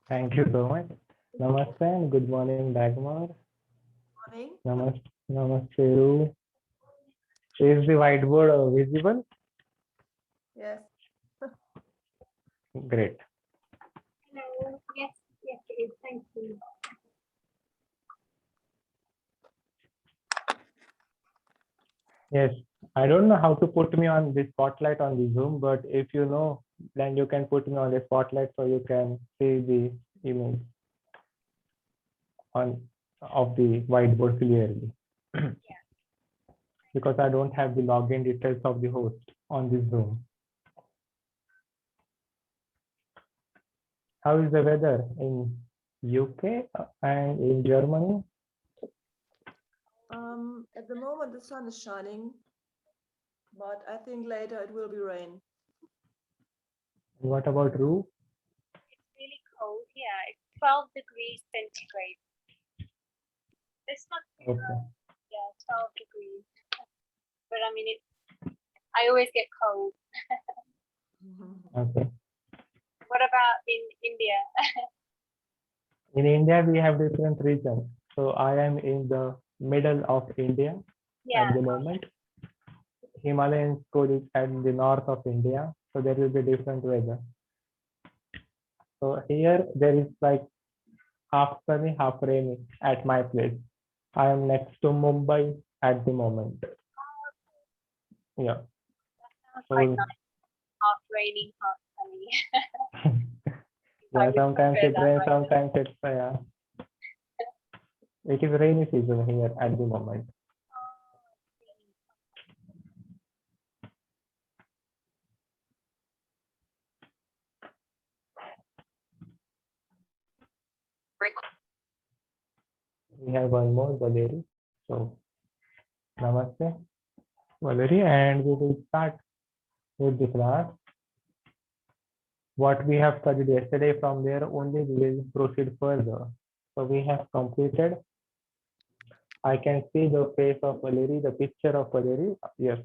Thank you so much. Namaste and good morning, Dagmar. Morning. Namaste, Namaste. Ru. Is the whiteboard visible? Yes. Great. Hello. Yes, yes, it is. Thank you. Yes, I don't know how to put me on the spotlight on the Zoom, but if you know, then you can put me on the spotlight so you can see the image on of the whiteboard clearly. Because I don't have the login details of the host on this Zoom. How is the weather in UK and in Germany? At the moment the sun is shining, but I think later it will be rain. What about Ru? It's really cold here. It's 12 degrees centigrade. It's not too Okay. low. Yeah, 12 degrees. But I mean, I always get cold. Okay. What about in India? In India, we have different regions. So I am in the middle of India Yeah. at the moment. Himalayan school is at the north of India. So there will be different weather. So here there is like half sunny, half rainy at my place. I am next to Mumbai at the moment. Yeah. Sounds quite nice. Half raining, half sunny. Yeah, would sometimes prefer it that rains, way. sometimes it's it is rainy season here at the moment. We have one more, Valerie. So, namaste, Valerie, and we will start with the class. What we have studied yesterday, from there only we will proceed further. So we have completed. I can see the face of Valerie, the picture of Valerie. Yes.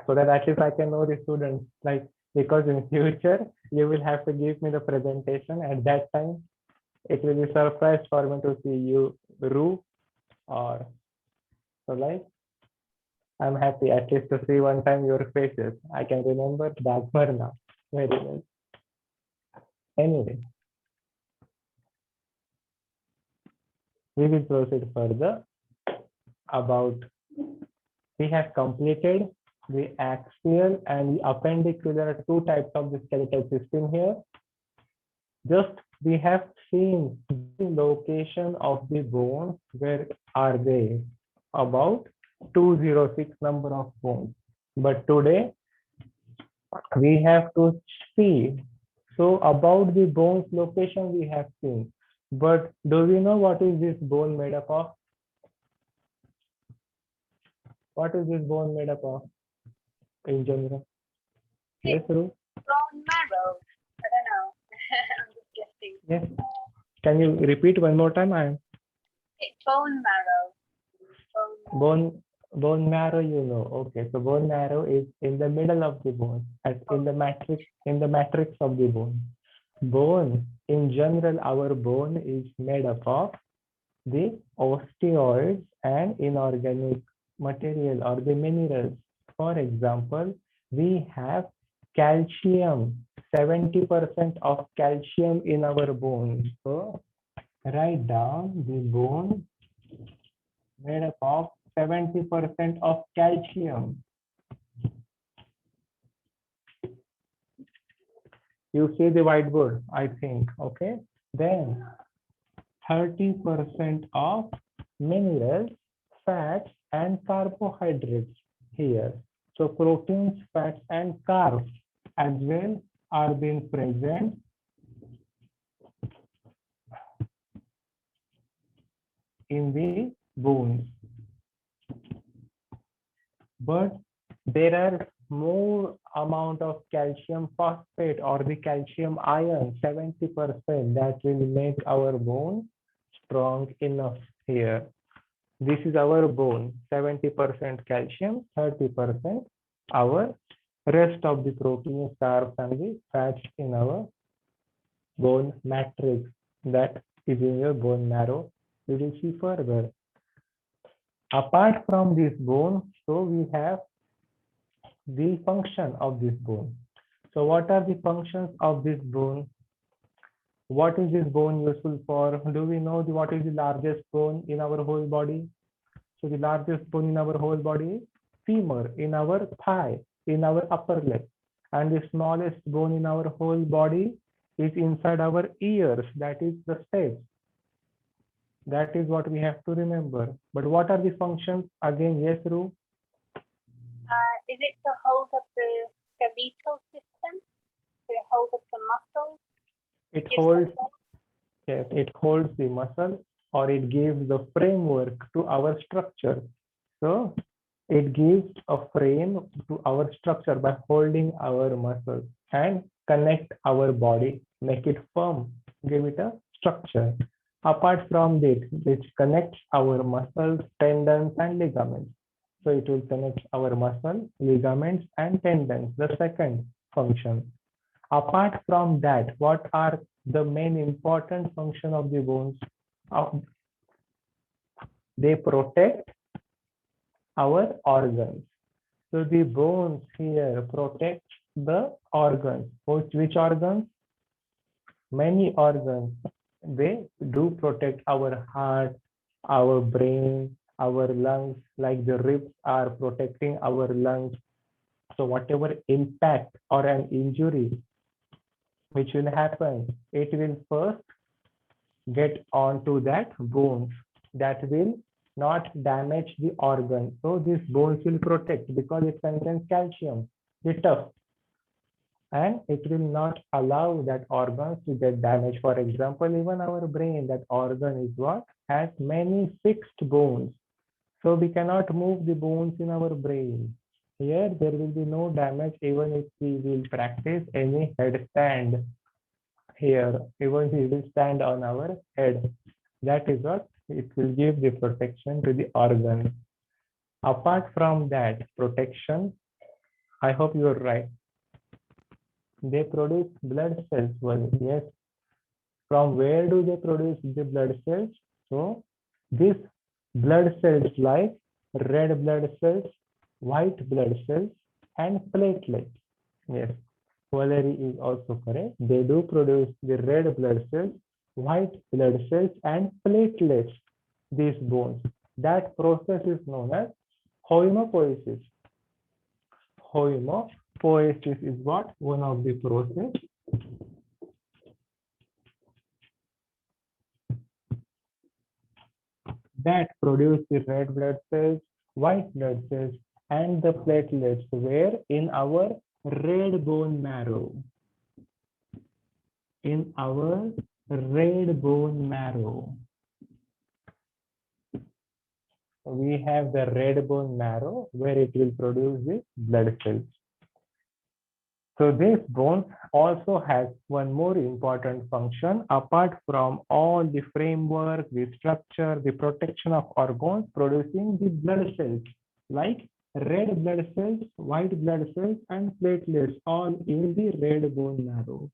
So that at least I can know the students. Like, because in future you will have to give me the presentation. At that time, it will be surprise for me to see you, Ru, or so like. I'm happy at least to see one time your faces. I can remember that now very well. Anyway, we will proceed further about, we have completed the axial and the appendicular two types of the skeletal system here. Just we have seen the location of the bones. Where are they? About 206 number of bones. But today we have to see. So about the bones location we have seen. But do we know what is this bone made up of? What is this bone made up of in general? Yes, Ru? Bone marrow. I don't know. I'm just guessing. Yes. Can you repeat one more time? It's bone marrow. Bone marrow, you know. Okay, so bone marrow is in the middle of the bone, in the matrix of the bone. Bone, in general, our bone is made up of the osteoids and inorganic material or the minerals. For example, we have calcium, 70% of calcium in our bone. So write down the bone made up of 70% of calcium. You see the whiteboard, I think, okay? Then 30% of minerals, fats, and carbohydrates here. So proteins, fats, and carbs as well are being present in the bones. But there are more amount of calcium phosphate or the calcium ion, 70%, that will make our bone strong enough here. This is our bone, 70% calcium, 30% our rest of the proteins, carbs, and the fats in our bone matrix that is in your bone marrow. We will see further. Apart from this bone, so we have the function of this bone. So what are the functions of this bone? What is this bone useful for? Do we know what is the largest bone in our whole body? So the largest bone in our whole body is femur, in our thigh, in our upper leg. And the smallest bone in our whole body is inside our ears, that is the stapes. That is what we have to remember. But what are the functions? Again, yes, Ru? Is it to hold up the skeletal system? To hold up the muscles? It Gives holds, them- yes, it holds the muscle, or it gives the framework to our structure. So it gives a frame to our structure by holding our muscles and connect our body, make it firm, give it a structure. Apart from this, which connects our muscles, tendons, and ligaments. So it will connect our muscle, ligaments, and tendons, the second function. Apart from that, what are the main important function of the bones? They protect our organs. So the bones here protect the organs. Which organs? Many organs. They do protect our heart, our brain, our lungs, like the ribs are protecting our lungs. So whatever impact or an injury which will happen, it will first get onto that bones that will not damage the organ. So these bones will protect because it contains calcium, the tough, and it will not allow that organs to get damaged. For example, even our brain, that organ is what? Has many fixed bones. So we cannot move the bones in our brain. Here, there will be no damage even if we will practice any headstand here, even we will stand on our head. That is what it will give the protection to the organ. Apart from that protection, I hope you are right. They produce blood cells. Well, yes. From where do they produce the blood cells? So these blood cells like red blood cells, white blood cells, and platelets. Yes, Valerie is also correct. They do produce the red blood cells, white blood cells, and platelets, these bones. That process is known as hematopoiesis. Hematopoiesis is what? One of the process that produce the red blood cells, white blood cells, and the platelets where in our red bone marrow. In our red bone marrow. We have the red bone marrow where it will produce the blood cells. So this bone also has one more important function apart from all the framework, the structure, the protection of our bones, producing the blood cells like red blood cells, white blood cells, and platelets all in the red bone marrow.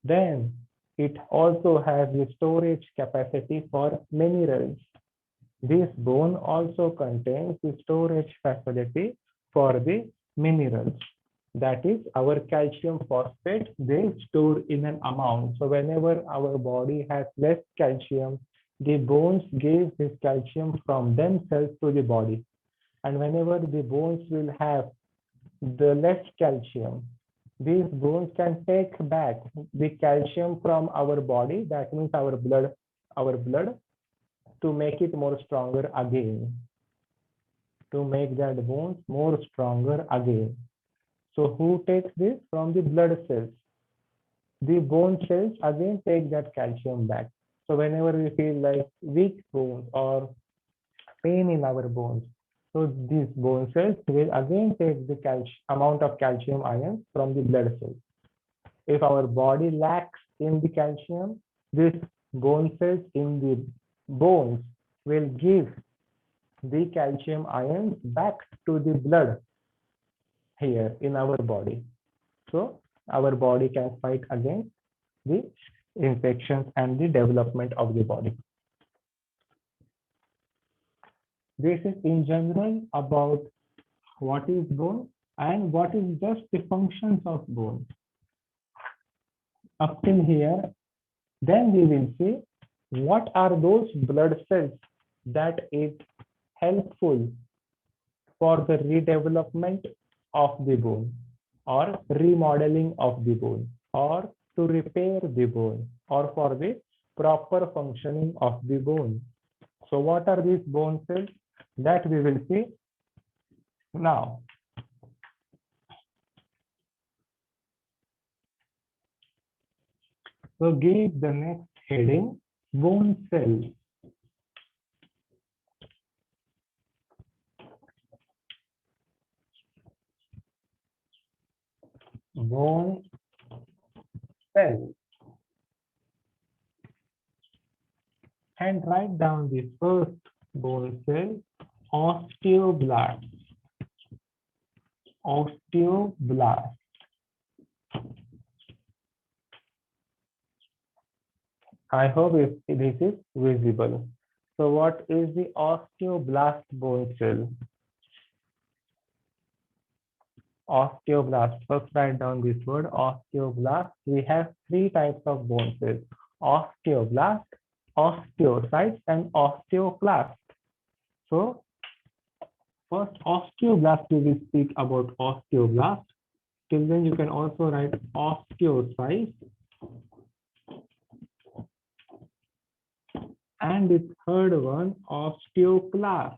Then it also has the storage capacity for minerals. This bone also contains the storage facility for the minerals. That is our calcium phosphate, they store in an amount. So whenever our body has less calcium, the bones give this calcium from themselves to the body. And whenever the bones will have the less calcium, these bones can take back the calcium from our body, that means our blood, to make it more stronger again, to make that bones more stronger again. So who takes this? From the blood cells. The bone cells again take that calcium back. So whenever we feel like weak bones or pain in our bones, so these bone cells will again take the amount of calcium ions from the blood cells. If our body lacks in the calcium, these bone cells in the bones will give the calcium ions back to the blood here in our body. So our body can fight against the infections and the development of the body. This is in general about what is bone and what is just the functions of bone. Up till here, then we will see what are those blood cells that is helpful for the redevelopment of the bone or remodeling of the bone or to repair the bone or for the proper functioning of the bone. So what are these bone cells that we will see now? So give the next heading bone cells. Bone cells. And write down the first bone cell, osteoblast. Osteoblast. I hope this is visible. So what is the osteoblast bone cell? Osteoblast. First write down this word, osteoblast. We have three types of bone cells, osteoblast, osteocytes, and osteoclast. So first osteoblast, we will speak about osteoblast. Till then you can also write osteocytes. And the third one, osteoclast.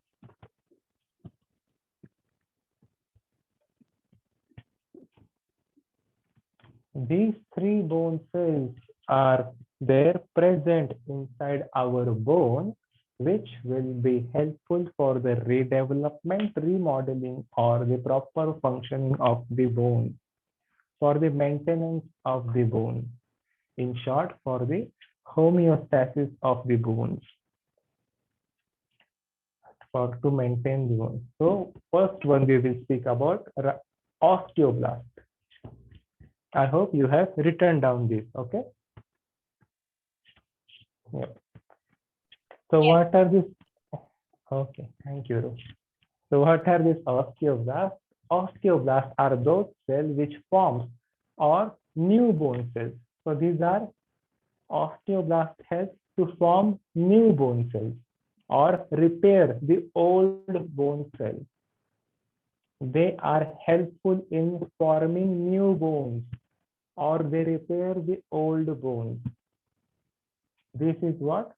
These three bone cells are there present inside our bone, which will be helpful for the redevelopment, remodeling, or the proper functioning of the bone, for the maintenance of the bone. In short, for the homeostasis of the bones, for to maintain the bone. So first one we will speak about osteoblast. I hope you have written down this, okay? Yep. So what are these? Okay, thank you. So what are these osteoblasts? Osteoblasts are those cells which forms or new bone cells. So these are osteoblast helps to form new bone cells or repair the old bone cells. They are helpful in forming new bones or they repair the old bones. This is what?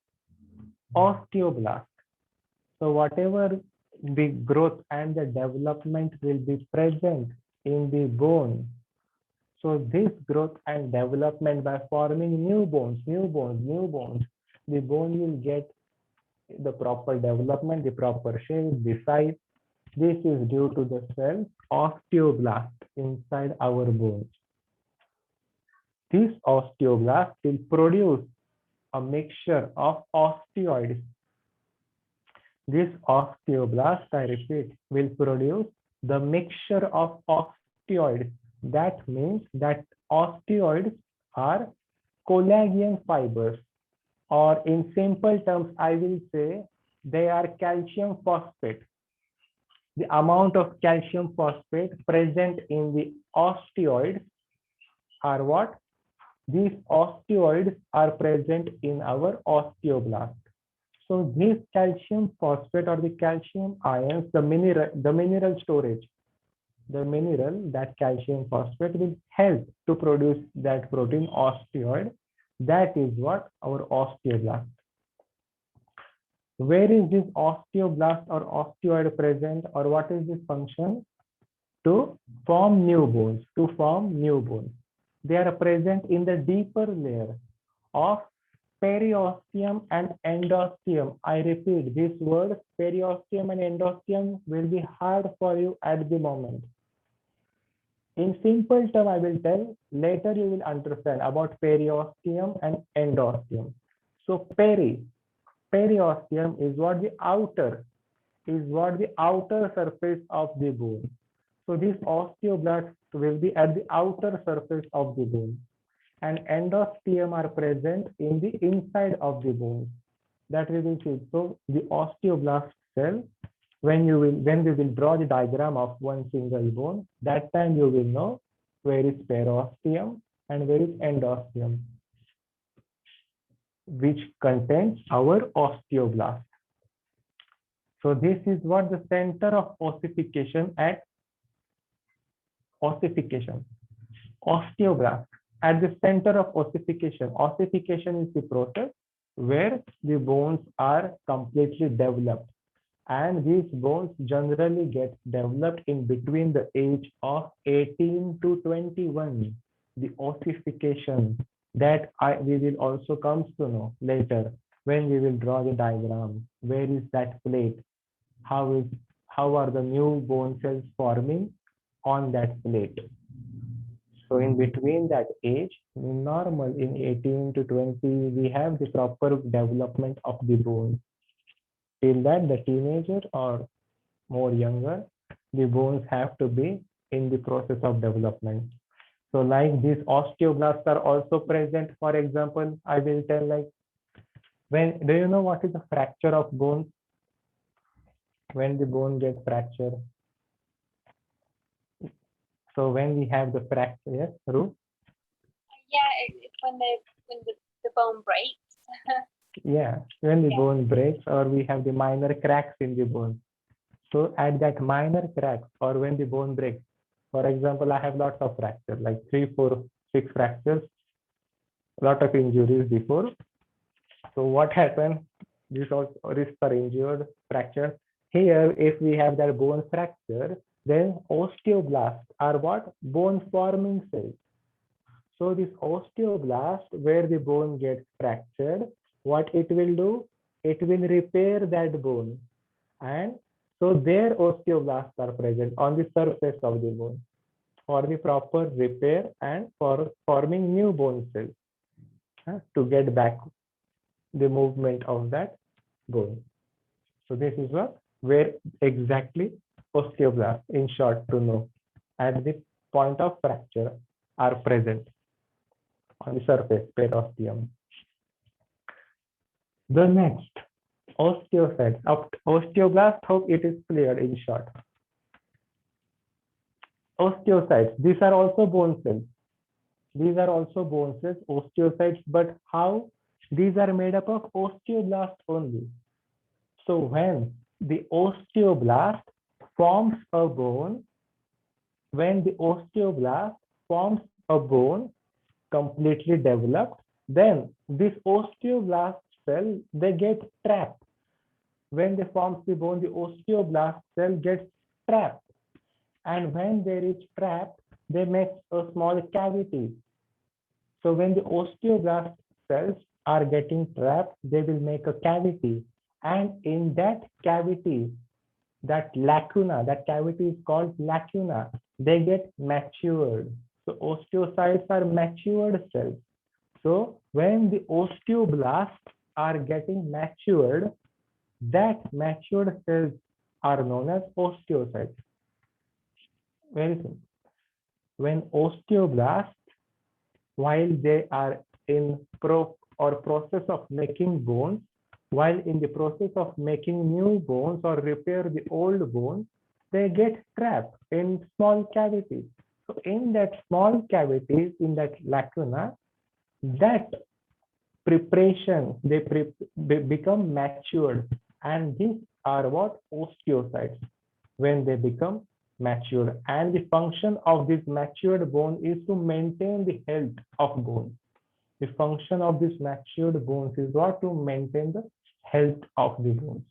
Osteoblast. So whatever the growth and the development will be present in the bone. So this growth and development by forming new bones, the bone will get the proper development, the proper shape, the size. This is due to the cell osteoblast inside our bones. This osteoblast will produce a mixture of osteoids. This osteoblast, I repeat, will produce the mixture of osteoids. That means that osteoids are collagen fibers, or in simple terms, I will say they are calcium phosphate. The amount of calcium phosphate present in the osteoids are what? These osteoids are present in our osteoblast. So this calcium phosphate or the calcium ions, the mineral storage, the mineral, that calcium phosphate will help to produce that protein osteoid. That is what our osteoblast. Where is this osteoblast or osteoid present, or what is this function? To form new bones, They are present in the deeper layer of periosteum and endosteum. I repeat, this word periosteum and endosteum will be hard for you at the moment. In simple term, I will tell, later you will understand about periosteum and endosteum. So periosteum is what the outer surface of the bone. So these osteoblasts will be at the outer surface of the bone, and endosteum are present in the inside of the bone. That we will see. So the osteoblast cell, when we will draw the diagram of one single bone, that time you will know where is perosteum and where is endosteum, which contains our osteoblast. So this is what the center of ossification at ossification. Osteoblast at the center of ossification. Ossification is the process where the bones are completely developed, and these bones generally get developed in between the age of 18 to 21. The ossification that we will also comes to know later when we will draw the diagram. Where is that plate? How are the new bone cells forming on that plate? So in between that age, normal in 18 to 20, we have the proper development of the bone. Till that, the teenager or more younger, the bones have to be in the process of development. So like these osteoblasts are also present. For example, I will tell like, do you know what is a fracture of bone? When the bone gets fractured. So when we have the fracture, yes, Ru? Yeah, it's when the bone breaks. Yeah, when the Yeah. bone breaks or we have the minor cracks in the bone. So at that minor cracks or when the bone breaks, for example, I have lots of fractures, like 3, 4, 6 fractures, a lot of injuries before. So what happened? This also wrists are injured, fracture. Here, if we have that bone fracture, then osteoblasts are what? Bone forming cells. So this osteoblast, where the bone gets fractured, what it will do? It will repair that bone. And so their osteoblasts are present on the surface of the bone for the proper repair and for forming new bone cells to get back the movement of that bone. So this is what where exactly osteoblasts, in short, to know, at the point of fracture are present on the surface, perosteum. The next, osteocytes. Osteoblast, hope it is clear in short. Osteocytes, these are also bone cells. These are also bone cells, osteocytes, but how? These are made up of osteoblast only. So when the osteoblast forms a bone, when the osteoblast forms a bone completely developed, then this osteoblast cell, they get trapped. When they form the bone, the osteoblast cell gets trapped. And when they reach trapped, they make a small cavity. So when the osteoblast cells are getting trapped, they will make a cavity. And in that cavity, that lacuna, that cavity is called lacuna, they get matured. So osteocytes are matured cells. So when the osteoblasts are getting matured, that matured cells are known as osteocytes. Very simple. When osteoblasts, while they are in process of making bones, while in the process of making new bones or repair the old bones, they get trapped in small cavities. So in that small cavities, in that lacuna, that preparation, they become matured. And these are what? Osteocytes, when they become matured. And the function of this matured bone is to maintain the health of bone. The function of this matured bones is what? To maintain the health of the bones.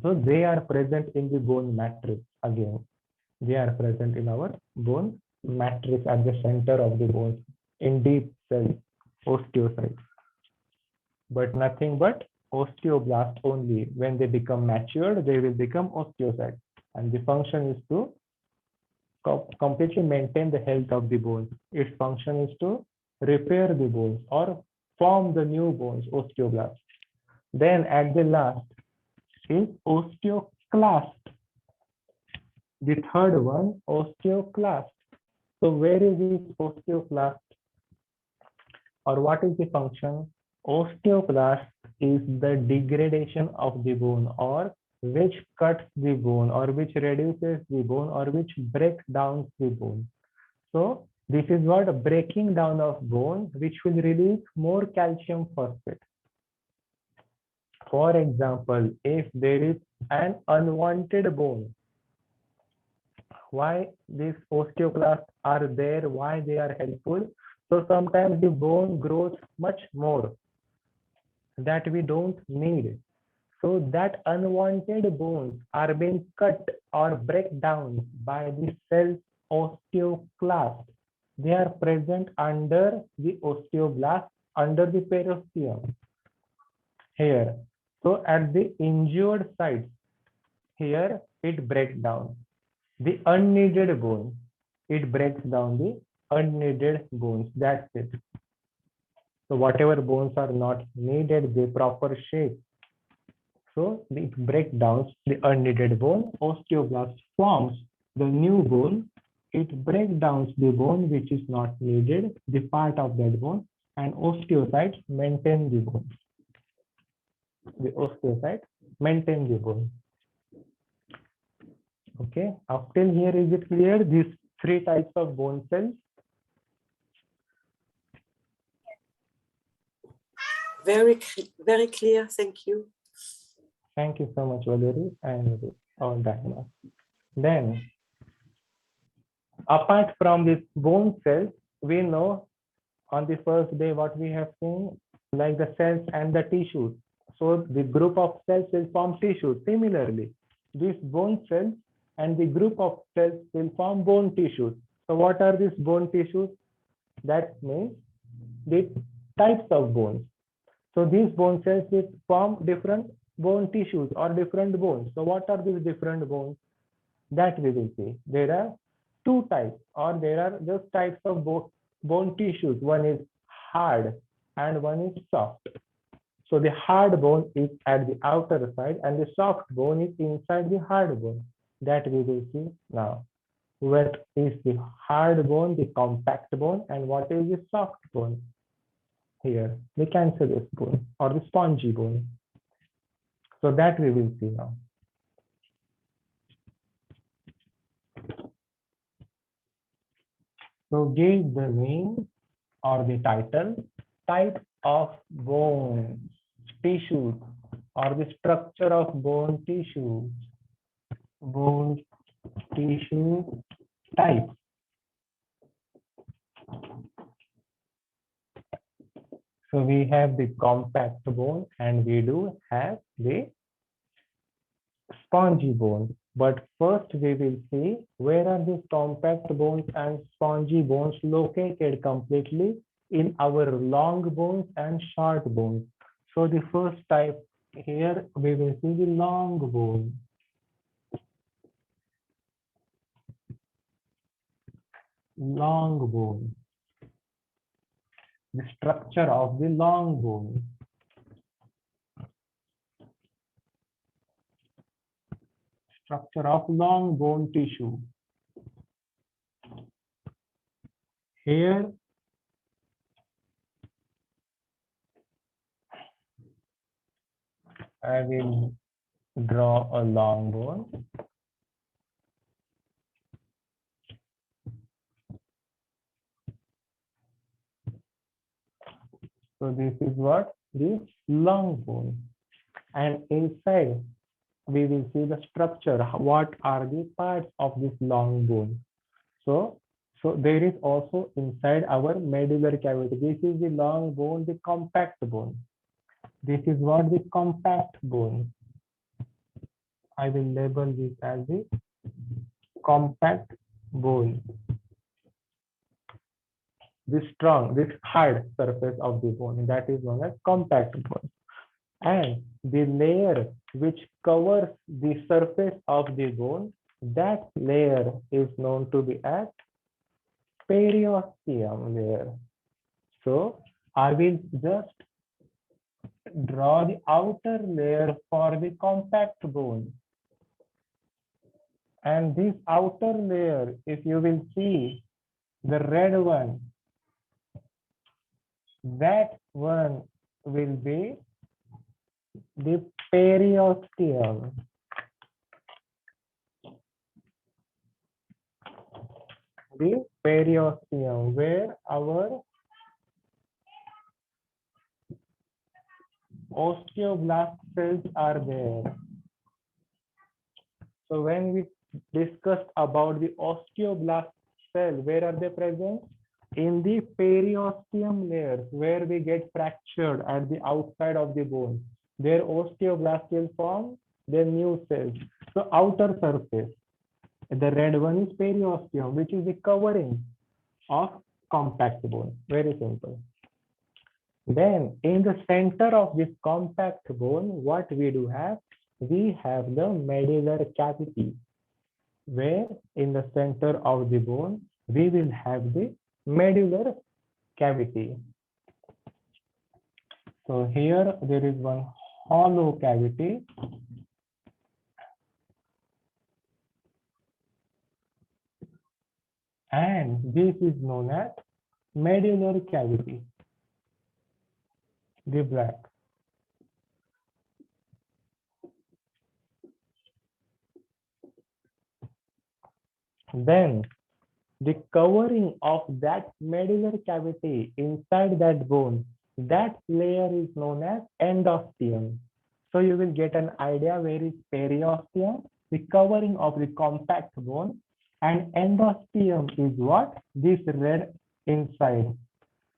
So they are present in the bone matrix again. They are present in our bone matrix at the center of the bones in deep cells, osteocytes. But nothing but osteoblast only. When they become matured, they will become osteocytes. And the function is to completely maintain the health of the bones. Its function is to repair the bones or form the new bones, osteoblasts. Then at the last is osteoclast. The third one, osteoclast. So where is this osteoclast, or what is the function? Osteoclast is the degradation of the bone, or which cuts the bone, or which reduces the bone, or which breaks down the bone. So this is what a breaking down of bone, which will release more calcium phosphate. For example, if there is an unwanted bone, why these osteoclasts are there, why they are helpful? So sometimes the bone grows much more that we don't need. So that unwanted bones are being cut or break down by the cell osteoclast. They are present under the osteoblast, under the periosteum here. So at the injured site, here it breaks down the unneeded bone. It breaks down the unneeded bones. That's it. So whatever bones are not needed, the proper shape. So it breaks down the unneeded bone. Osteoblast forms the new bone. It breaks down the bone which is not needed, the part of that bone, and osteocytes maintain the bone. The osteocytes maintain the bone. Okay, up till here, is it clear? These three types of bone cells. Very clear. Thank you. Thank you so much, Valerie and all that. Then, apart from these bone cells, we know on the first day what we have seen, like the cells and the tissues. So the group of cells will form tissue. Similarly, these bone cells and the group of cells will form bone tissues. So what are these bone tissues? That means the types of bones. So these bone cells will form different bone tissues or different bones. So what are these different bones? That we will see. There are two types, or there are just types of bone tissues. One is hard and one is soft. So the hard bone is at the outer side and the soft bone is inside the hard bone. That we will see now. What is the hard bone, the compact bone, and what is the soft bone? Here, the cancellous bone or the spongy bone. So that we will see now. So give the name or the title, type of bone tissue, or the structure of bone tissue. Bone tissue type. So we have the compact bone and we do have the spongy bone. But first we will see where are these compact bones and spongy bones located completely in our long bones and short bones. So the first type here we will see the long bone. Long bone. The structure of the long bone. Structure of long bone tissue. Here, I will draw a long bone. So this is what? The long bone. And inside, we will see the structure. What are the parts of this long bone? So there is also inside our medullary cavity. This is the long bone, the compact bone. This is what the compact bone. I will label this as the compact bone. This strong, this hard surface of the bone, that is known as compact bone. And the layer which covers the surface of the bone, that layer is known to be as periosteum layer. So I will just draw the outer layer for the compact bone. And this outer layer, if you will see the red one, that one will be the periosteum. The periosteum, where our osteoblast cells are there. So when we discussed about the osteoblast cell, where are they present? In the periosteum layers, where we get fractured at the outside of the bone. Their osteoblast will form their new cells. So outer surface, the red one is periosteum, which is the covering of compact bone. Very simple. Then in the center of this compact bone, what we do have? We have the medullary cavity, where in the center of the bone, we will have the medullary cavity. So here there is one hollow cavity. And this is known as medullary cavity, the black. Then the covering of that medullary cavity inside that bone, that layer is known as endosteum. So you will get an idea where is periosteum, the covering of the compact bone, and endosteum is what? This red inside,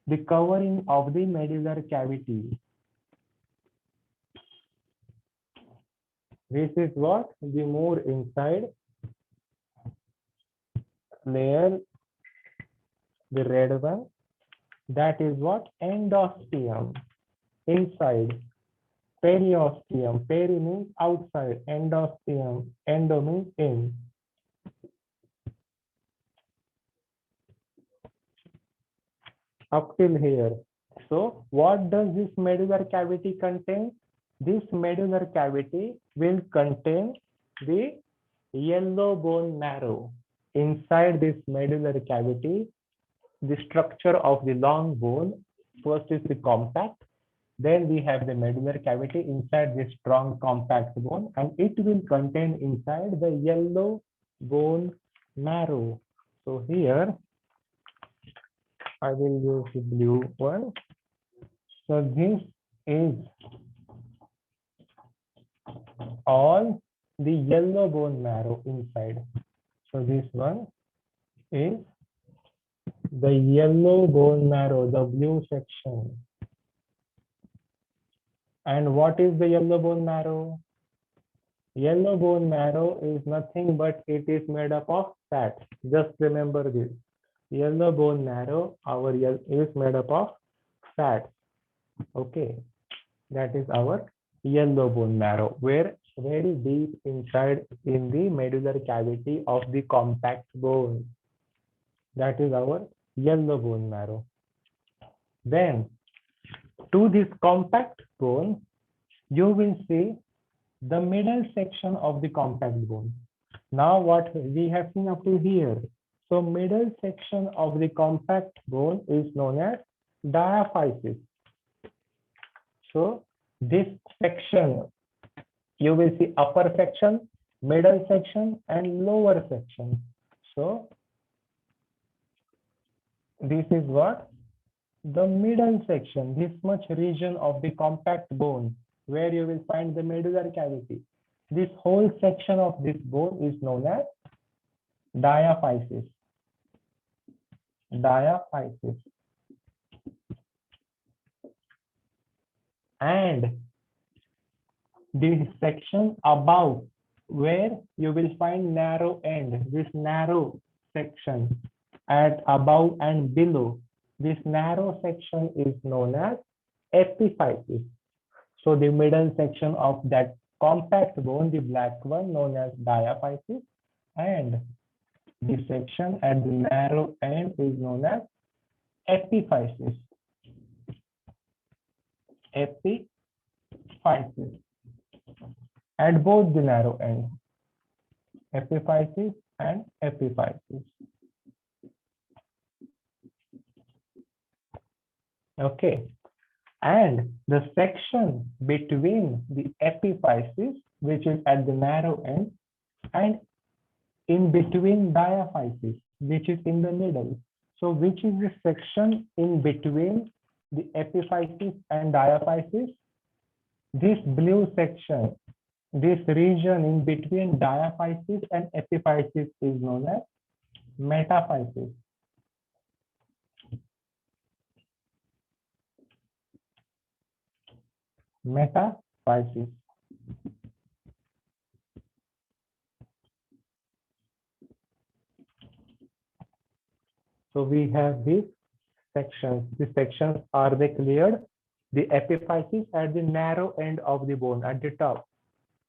the covering of the medullary cavity. This is what? The more inside layer, the red one, that is what? Endosteum, inside. Periosteum, peri means outside, endosteum, endo means in. Up till here. So what does this medullary cavity contain? This medullary cavity will contain the yellow bone marrow. Inside this medullary cavity, the structure of the long bone, first is the compact, then we have the medullary cavity inside this strong compact bone, and it will contain inside the yellow bone marrow. So here I will use the blue one. So this is all the yellow bone marrow inside. So this one is the yellow bone marrow, the blue section. And what is the yellow bone marrow? Yellow bone marrow is nothing but it is made up of fat. Just remember this. Yellow bone marrow, is made up of fat. Okay, that is our yellow bone marrow, where very deep inside in the medullary cavity of the compact bone. That is our yellow bone marrow. Then to this compact bone, you will see the middle section of the compact bone. Now what we have seen up to here. So middle section of the compact bone is known as diaphysis. So this section, you will see upper section, middle section, and lower section. So this is what? The middle section, this much region of the compact bone, where you will find the medullary cavity. This whole section of this bone is known as diaphysis. Diaphysis. And this section above, where you will find narrow end, this narrow section at above and below, this narrow section is known as epiphysis. So the middle section of that compact bone, the black one, known as diaphysis, and this section at the narrow end is known as epiphysis. Epiphysis. At both the narrow end. epiphysis and epiphysis. Okay, and the section between the epiphysis, which is at the narrow end, and in between diaphysis, which is in the middle. So which is the section in between the epiphysis and diaphysis? This blue section, this region in between diaphysis and epiphysis is known as metaphysis. Metaphysis. So we have these sections. These sections, are they cleared? The epiphysis at the narrow end of the bone at the top,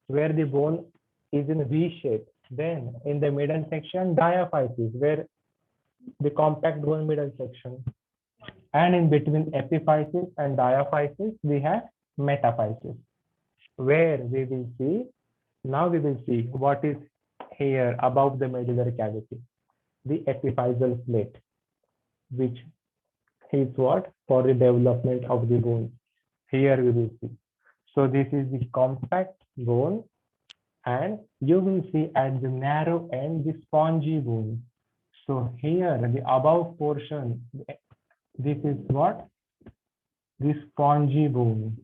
where the bone is in V shape. Then in the middle section, diaphysis, where the compact bone middle section. And in between epiphysis and diaphysis, we have metaphysis, where we will see, now we will see what is here above the medullary cavity, the epiphyseal plate, which is what? For the development of the bone. Here we will see. So this is the compact bone, and you will see at the narrow end the spongy bone. So here the above portion, this is what? The spongy bone.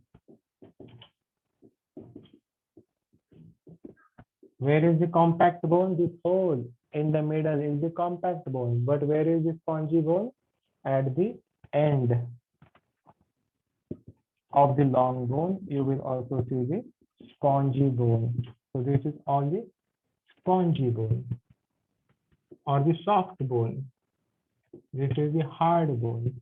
Where is the compact bone? This hole in the middle is the compact bone. But where is the spongy bone? At the end of the long bone, you will also see the spongy bone. So this is all the spongy bone or the soft bone. This is the hard bone.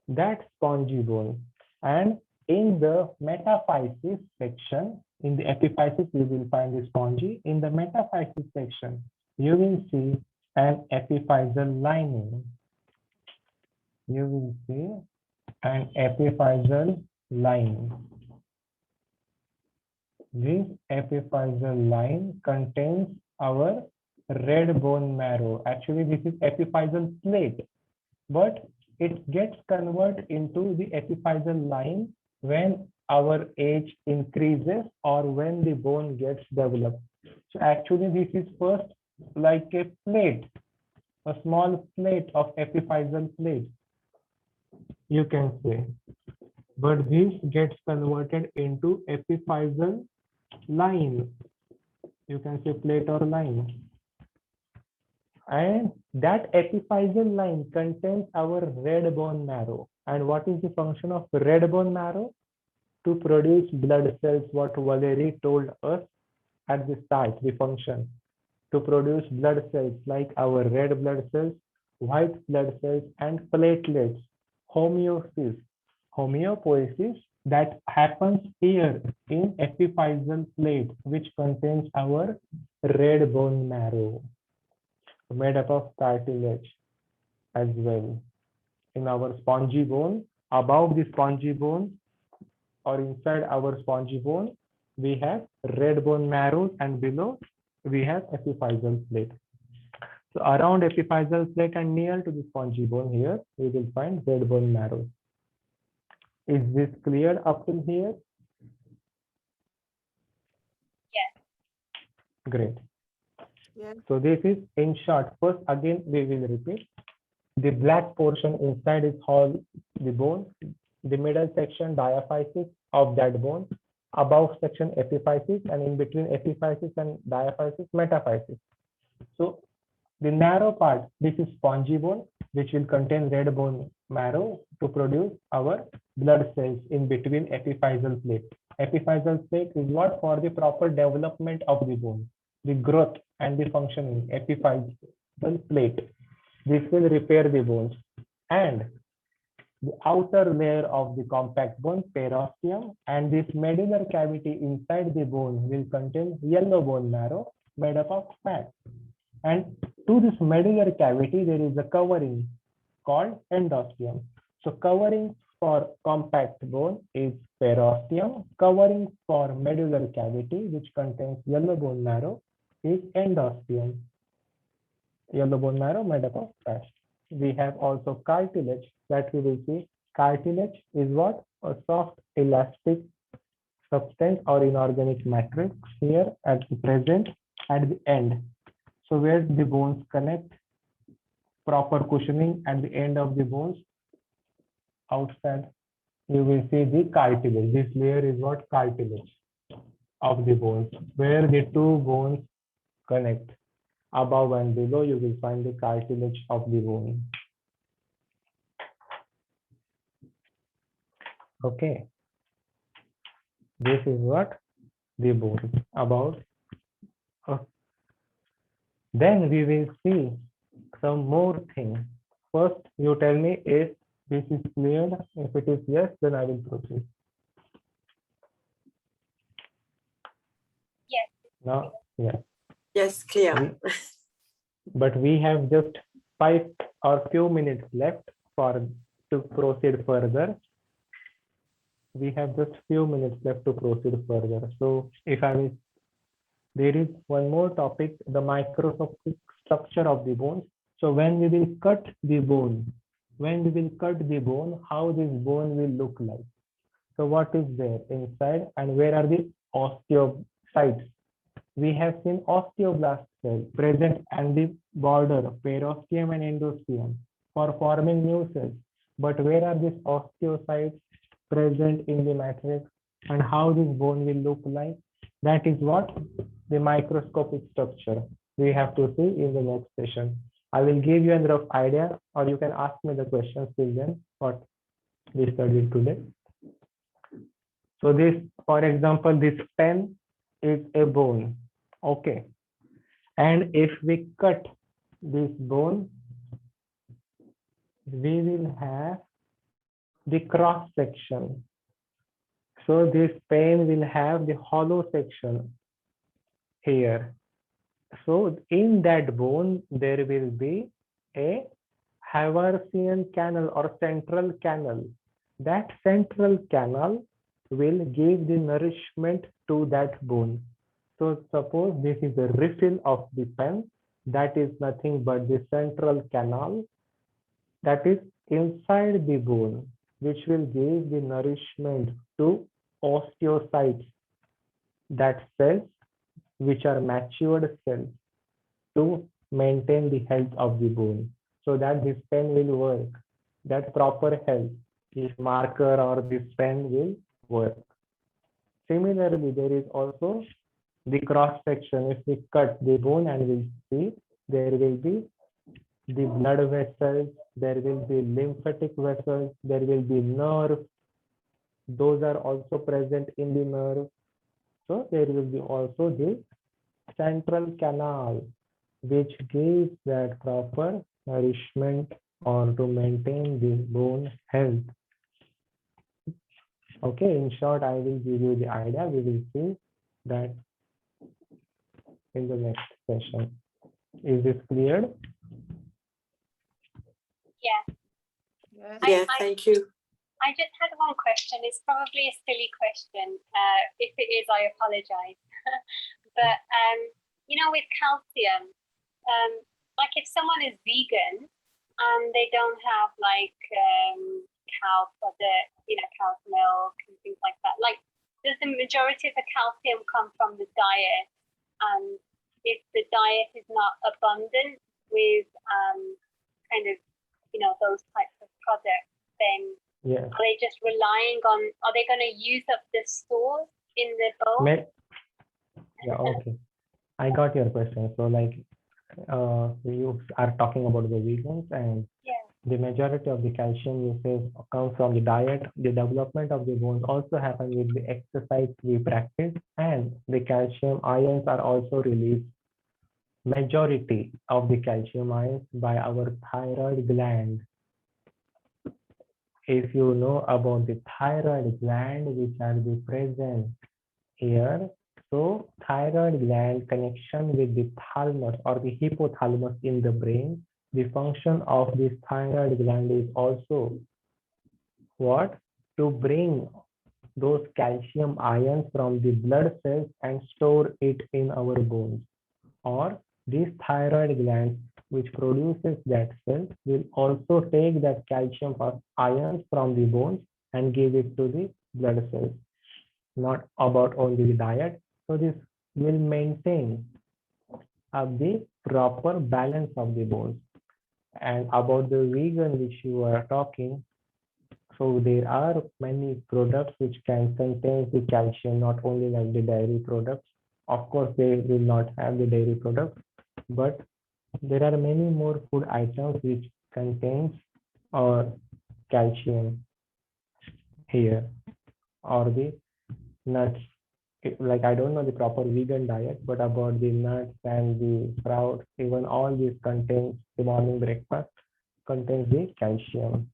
That spongy bone. And in the metaphysis section, in the epiphysis, you will find the spongy. In the metaphysis section, you will see an epiphyseal lining. You will see an epiphyseal line. This epiphyseal line contains our red bone marrow. Actually, this is epiphyseal plate, but it gets converted into the epiphyseal line when our age increases or when the bone gets developed. So actually, this is first like a plate, a small plate of epiphyseal plate, you can say. But this gets converted into epiphyseal line. You can say plate or line. And that epiphyseal line contains our red bone marrow. And what is the function of red bone marrow? To produce blood cells, what Valerie told us at the start, the function. To produce blood cells like our red blood cells, white blood cells, and platelets. Homeostasis, homeopoiesis that happens here in epiphyseal plate, which contains our red bone marrow, made up of cartilage as well. In our spongy bone, above the spongy bone or inside our spongy bone, we have red bone marrow, and below we have epiphyseal plate. So around epiphyseal plate and near to the spongy bone here, we will find red bone marrow. Is this clear up till here? Yes. Great. Yes. So this is in short. First, again, we will repeat. The black portion inside is all the bone. The middle section, diaphysis of that bone. Above section, epiphysis, and in between epiphysis and diaphysis, metaphysis. So the narrow part, this is spongy bone, which will contain red bone marrow to produce our blood cells in between epiphyseal plate. Epiphyseal plate is what? For the proper development of the bone, the growth and the functioning. Epiphyseal plate. This will repair the bones. And the outer layer of the compact bone, periosteum, and this medullary cavity inside the bone will contain yellow bone marrow made up of fat. And to this medullary cavity, there is a covering called endosteum. So covering for compact bone is periosteum. Covering for medullary cavity, which contains yellow bone marrow, is endosteum. Yellow bone marrow made up of fat. We have also cartilage that we will see. Cartilage is what? A soft elastic substance or inorganic matrix here at the present at the end. So where the bones connect, proper cushioning at the end of the bones, outside, you will see the cartilage. This layer is what? Cartilage of the bones, where the two bones connect. Above and below, you will find the cartilage of the bone. Okay. This is what? The bone. About. Then we will see some more things. First, you tell me if this is clear. If it is yes, then I will proceed. Yes. Now, yes. Yes, clear. But we have just 5 or few minutes left to proceed further. We have just few minutes left to proceed further. So if I will, there is one more topic, the microscopic structure of the bones. So when we will cut the bone, how this bone will look like. So what is there inside and where are the osteocytes? We have seen osteoblast cells present at the border, periosteum and endosteum for forming new cells. But where are these osteocytes present in the matrix and how this bone will look like? That is what? The microscopic structure we have to see in the next session. I will give you a rough idea, or you can ask me the questions till then, what we studied today. So this, for example, this pen is a bone. Okay. And if we cut this bone, we will have the cross section. So this pen will have the hollow section here. So in that bone, there will be a Haversian canal or central canal. That central canal will give the nourishment to that bone. So suppose this is a refill of the pen, that is nothing but the central canal that is inside the bone, which will give the nourishment to osteocytes, that cells which are matured cells to maintain the health of the bone, so that this pen will work, that proper health, this marker or this pen will work. Similarly, there is also the cross section. If we cut the bone and we see, there will be the blood vessels, there will be lymphatic vessels, there will be nerves. Those are also present in the nerve. So there will be also the central canal, which gives that proper nourishment or to maintain the bone health. Okay, in short, I will give you the idea. We will see that in the next session. Is this clear? Yeah. Yes. Yeah, thank you. I just had one question. It's probably a silly question. If it is, I apologize. But you know, with calcium, like if someone is vegan and they don't have like cow product, you know, cow's milk and things like that, like does the majority of the calcium come from the diet? And if the diet is not abundant with kind of, you know, those types of products, then Yes. are they just relying on, are they going to use up the stores in the bone? Yeah, okay. I got your question. So like you are talking about the vegans, and the majority of the calcium usage comes from the diet. The development of the bones also happens with the exercise we practice, and the calcium ions are also released. Majority of the calcium ions by our thyroid gland. If you know about the thyroid gland, which are the present here, so thyroid gland connection with the thalamus or the hypothalamus in the brain, the function of this thyroid gland is also what? To bring those calcium ions from the blood cells and store it in our bones. or these thyroid glands which produces that cell will also take that calcium or ions from the bones and give it to the blood cells. Not about only the diet. So this will maintain the proper balance of the bones. And about the vegan which you are talking, so there are many products which can contain the calcium, not only like the dairy products. Of course, they will not have the dairy products, but there are many more food items which contains calcium here, or the nuts. Like I don't know the proper vegan diet, but about the nuts and the sprouts, even all these contains the morning breakfast contains the calcium.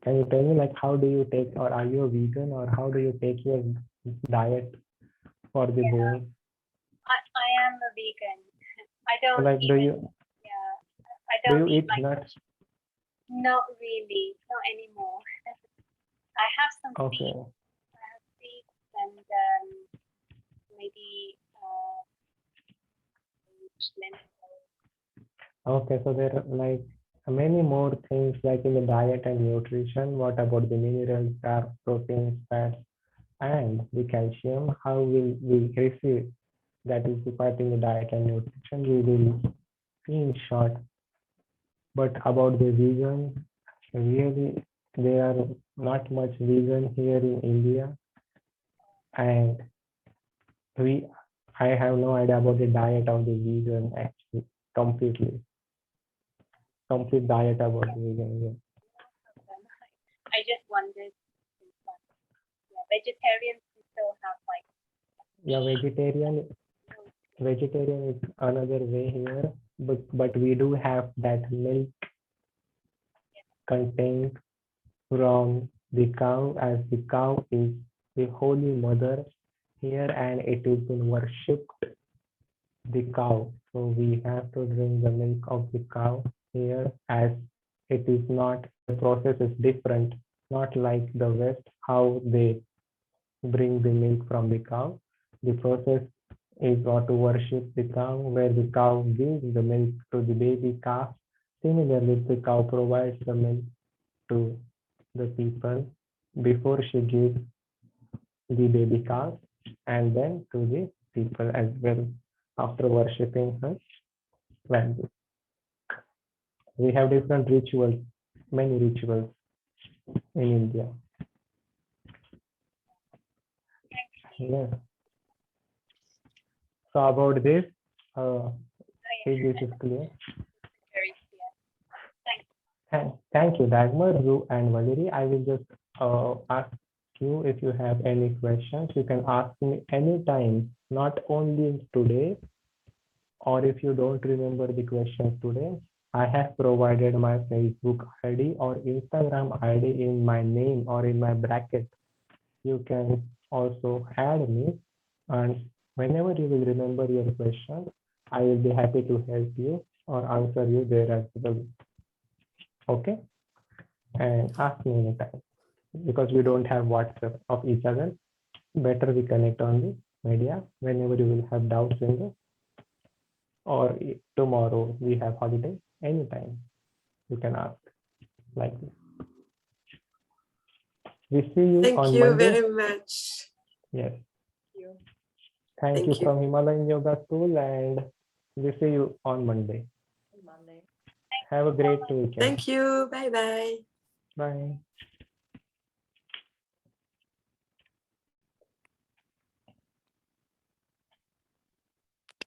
Can you tell me like how do you take, or are you a vegan, or how do you take your diet for the bones? I am a vegan. I don't Like do even, you I don't eat like nuts? Not really, not anymore. I have some Okay. seeds. I have seeds and maybe lentils. Okay, so there are like many more things like in the diet and nutrition. What about the minerals, carbs, proteins, fats, and the calcium? How will we receive? That is required in the diet and nutrition. We will see in short. But about the vegan, really, there are not much vegan here in India, and I have no idea about the diet of the vegan actually completely. Complete diet about the vegan. Yeah. I just wondered. Yeah, vegetarians can still have like. Yeah, vegetarian is another way here, but we do have that milk contained from the cow, as the cow is the holy mother here and it is been worshipped, the cow. So we have to drink the milk of the cow here, as it is not, the process is different, not like the West, how they bring the milk from the cow. The process is to worship the cow, where the cow gives the milk to the baby calf. Similarly, the cow provides the milk to the people before she gives the baby calf, and then to the people as well after worshipping her value. We have different rituals, many rituals in India. Yeah. So about this, if this is clear. Very clear. Thank you, Dagmar, Ru, and Valerie. I will just ask you if you have any questions. You can ask me anytime, not only today, or if you don't remember the questions today. I have provided my Facebook ID or Instagram ID in my name or in my bracket. You can also add me, and whenever you will remember your question, I will be happy to help you or answer you there as well. Okay? And ask me anytime, because we don't have WhatsApp of each other. Better we connect on the media whenever you will have doubts in the, or tomorrow we have holiday, anytime you can ask like this. We see you Thank on you Monday. very much. Yes. You. Thank you from Himalayan Yoga School, and we see you on Monday. Monday. Have a great weekend. Thank you. Bye bye. Bye.